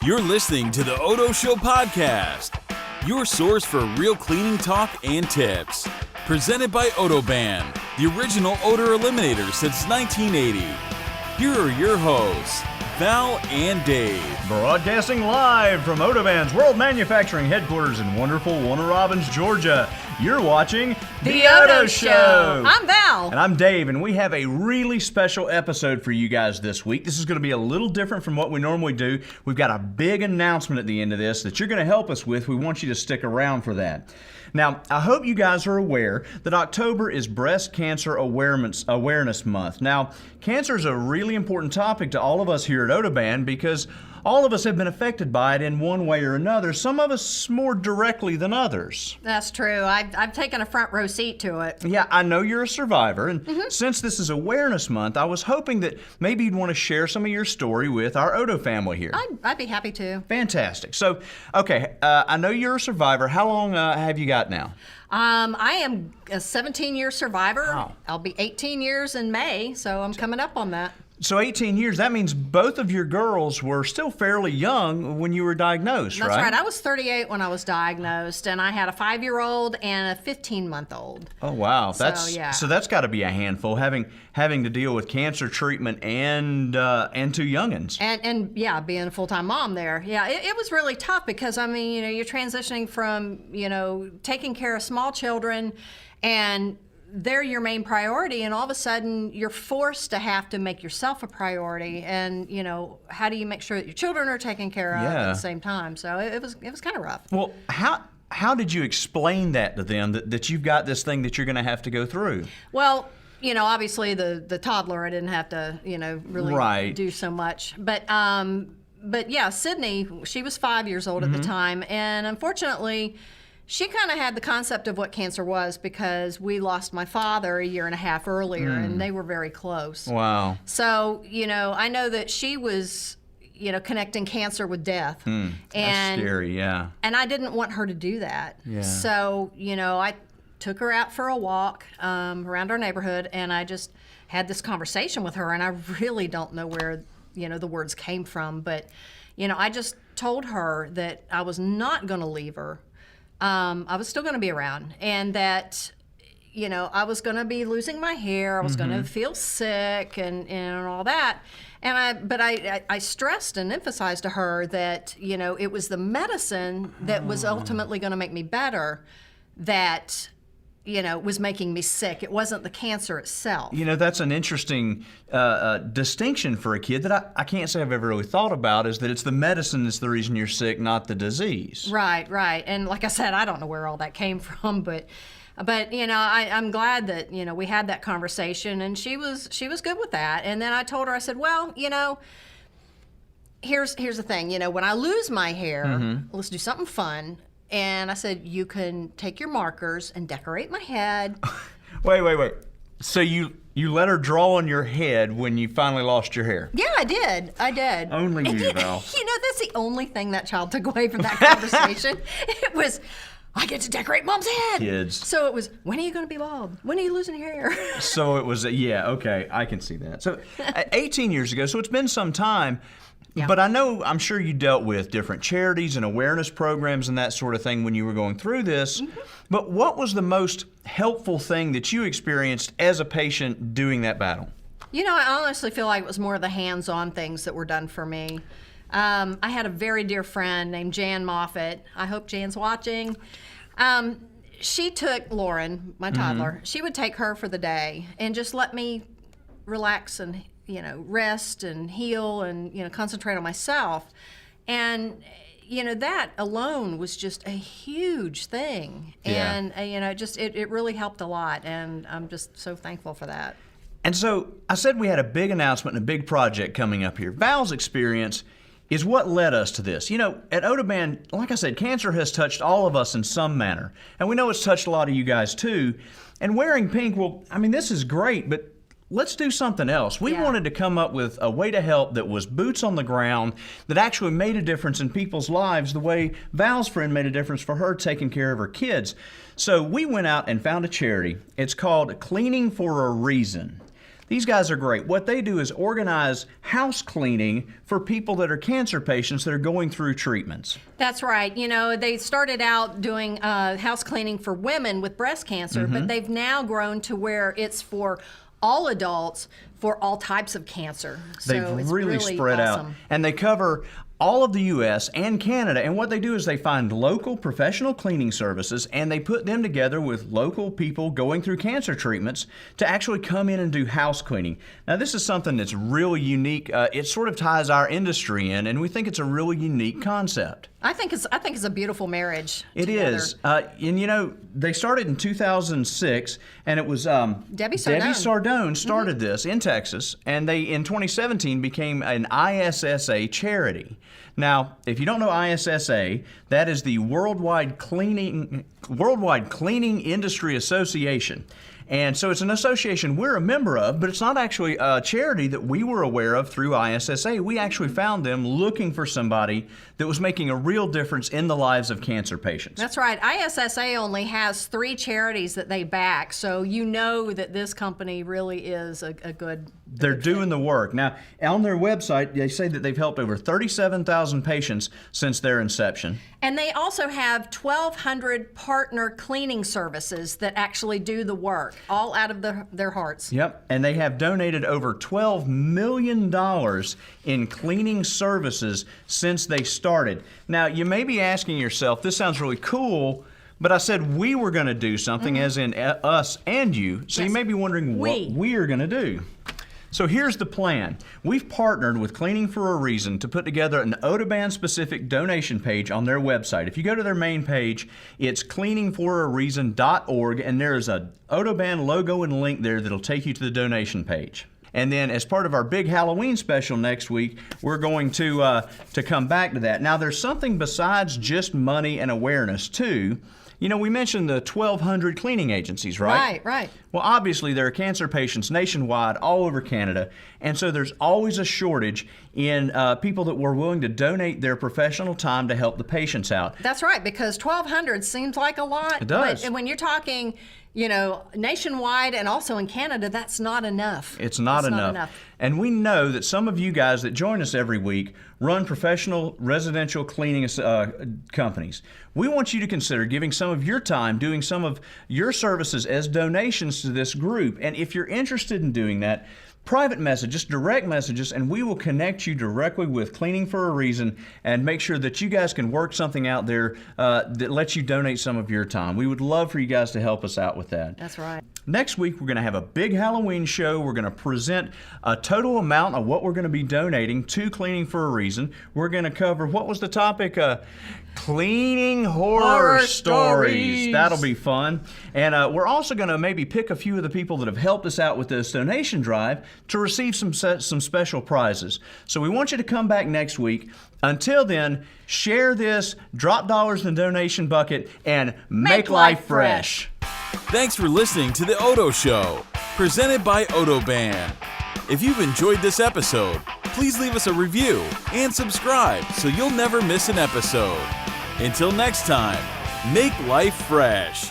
You're listening to the Odo Show podcast, your source for real cleaning talk and tips. Presented by OdoBan, the original odor eliminator since 1980. Here are your hosts, Val and Dave. Broadcasting live from OdoBan's World Manufacturing Headquarters in wonderful Warner Robins, Georgia. You're watching The Odo Show. I'm Val. And I'm Dave, and we have a really special episode for you guys this week. This is going to be a little different from what we normally do. We've got a big announcement at the end of this that you're going to help us with. We want you to stick around for that. Now, I hope you guys are aware that October is Breast Cancer Awareness Month. Now, cancer is a really important topic to all of us here at OdoBan because all of us have been affected by it in one way or another, some of us more directly than others. That's true. I've taken a front row seat to it. Yeah, I know you're a survivor, and since this is Awareness Month, I was hoping that maybe you'd want to share some of your story with our Odo family here. I'd be happy to. Fantastic. So, okay, I know you're a survivor. How long have you got now? I am a 17-year survivor. Wow. I'll be 18 years in May, so I'm coming up on that. So 18 years, that means both of your girls were still fairly young when you were diagnosed, right? That's right. I was 38 when I was diagnosed, and I had a 5-year-old and a 15-month-old. Oh, wow. So that's got to be a handful, having to deal with cancer treatment and two youngins. And yeah, being a full-time mom there. Yeah, it was really tough because, I mean, you're transitioning from, taking care of small children and they're your main priority, and all of a sudden you're forced to have to make yourself a priority. And how do you make sure that your children are taken care of at the same time? So it was kind of rough. Well, how did you explain that to them that you've got this thing that you're going to have to go through? Well, obviously the toddler, I didn't have to really do so much, but yeah, Sydney, she was 5 years old at the time, and unfortunately, she kind of had the concept of what cancer was because we lost my father a year and a half earlier, and they were very close. Wow. So, I know that she was, connecting cancer with death. That's scary, yeah. And I didn't want her to do that. Yeah. So, I took her out for a walk around our neighborhood, and I just had this conversation with her, and I really don't know where, the words came from, but, I just told her that I was not going to leave her. I was still going to be around, and that, I was going to be losing my hair. I was going to feel sick and all that. But I stressed and emphasized to her that, it was the medicine that was ultimately going to make me better that, was making me sick. It wasn't the cancer itself. That's an interesting distinction for a kid that I can't say I've ever really thought about, is that it's the medicine that's the reason you're sick, not the disease. Right. And like I said, I don't know where all that came from, but I'm glad that, we had that conversation, and she was good with that. And then I told her, I said, well, here's the thing, when I lose my hair, let's do something fun. And I said, you can take your markers and decorate my head. Wait. So you let her draw on your head when you finally lost your hair? Yeah, I did. Only you, Val. That's the only thing that child took away from that conversation. It was, I get to decorate Mom's head. Kids. So it was, when are you going to be bald? When are you losing your hair? So it was, okay, I can see that. So 18 years ago, so it's been some time. Yeah. But I'm sure you dealt with different charities and awareness programs and that sort of thing when you were going through this. But what was the most helpful thing that you experienced as a patient doing that battle? I honestly feel like it was more of the hands-on things that were done for me. I had a very dear friend named Jan Moffitt. I hope Jan's watching. She took Lauren, my toddler. She would take her for the day and just let me relax and rest and heal and, concentrate on myself. And, that alone was just a huge thing. Yeah. And, it really helped a lot. And I'm just so thankful for that. And so I said we had a big announcement and a big project coming up here. Val's experience is what led us to this. At OdoBan, like I said, cancer has touched all of us in some manner. And we know it's touched a lot of you guys too. And wearing pink, well, this is great, but let's do something else. We wanted to come up with a way to help that was boots on the ground, that actually made a difference in people's lives the way Val's friend made a difference for her taking care of her kids. So we went out and found a charity. It's called Cleaning for a Reason. These guys are great. What they do is organize house cleaning for people that are cancer patients that are going through treatments. That's right. You know, they started out doing house cleaning for women with breast cancer, but they've now grown to where it's for all adults for all types of cancer. They've So it's really spread out. awesome. And they cover all of the U.S. and Canada. And what they do is they find local professional cleaning services and they put them together with local people going through cancer treatments to actually come in and do house cleaning. Now, this is something that's really unique. It sort of ties our industry in, and we think it's a really unique concept. I think it's a beautiful marriage. It together. is. And you know, they started in 2006, and it was Debbie Sardone started this in Texas, and they in 2017 became an ISSA charity. Now, if you don't know ISSA, that is the Worldwide Cleaning Industry Association. And so it's an association we're a member of, but it's not actually a charity that we were aware of through ISSA. We actually found them looking for somebody that was making a real difference in the lives of cancer patients. That's right. ISSA only has 3 charities that they back, so you know that this company really is a good. They're doing the work. Now, on their website, they say that they've helped over 37,000 patients since their inception. And they also have 1,200 partner cleaning services that actually do the work, all out of their hearts. Yep, and they have donated over $12 million in cleaning services since they started. Now, you may be asking yourself, this sounds really cool, but I said we were going to do something, as in us and you, so you may be wondering what we are going to do. So here's the plan. We've partnered with Cleaning for a Reason to put together an OdoBan specific donation page on their website. If you go to their main page, it's cleaningforareason.org, and there is a OdoBan logo and link there that'll take you to the donation page. And then as part of our big Halloween special next week, we're going to come back to that. Now, there's something besides just money and awareness, too. You know, we mentioned the 1,200 cleaning agencies, right? Right. Well, obviously, there are cancer patients nationwide, all over Canada, and so there's always a shortage in people that were willing to donate their professional time to help the patients out. That's right, because 1,200 seems like a lot. It does. But when you're talking, you know, nationwide and also in Canada, that's not enough. It's not enough. And we know that some of you guys that join us every week run professional residential cleaning companies. We want you to consider giving some of your time, doing some of your services as donations to this group. And if you're interested in doing that, private messages, direct messages, and we will connect you directly with Cleaning for a Reason and make sure that you guys can work something out there that lets you donate some of your time. We would love for you guys to help us out with that. That's right. Next week, we're going to have a big Halloween show. We're going to present a total amount of what we're going to be donating to Cleaning for a Reason. We're going to cover, what was the topic? Cleaning horror stories. That'll be fun. And we're also going to maybe pick a few of the people that have helped us out with this donation drive to receive some special prizes. So we want you to come back next week. Until then, share this, drop dollars in the donation bucket, and make life fresh. Thanks for listening to The Odo Show, presented by OdoBan. If you've enjoyed this episode, please leave us a review and subscribe so you'll never miss an episode. Until next time, make life fresh.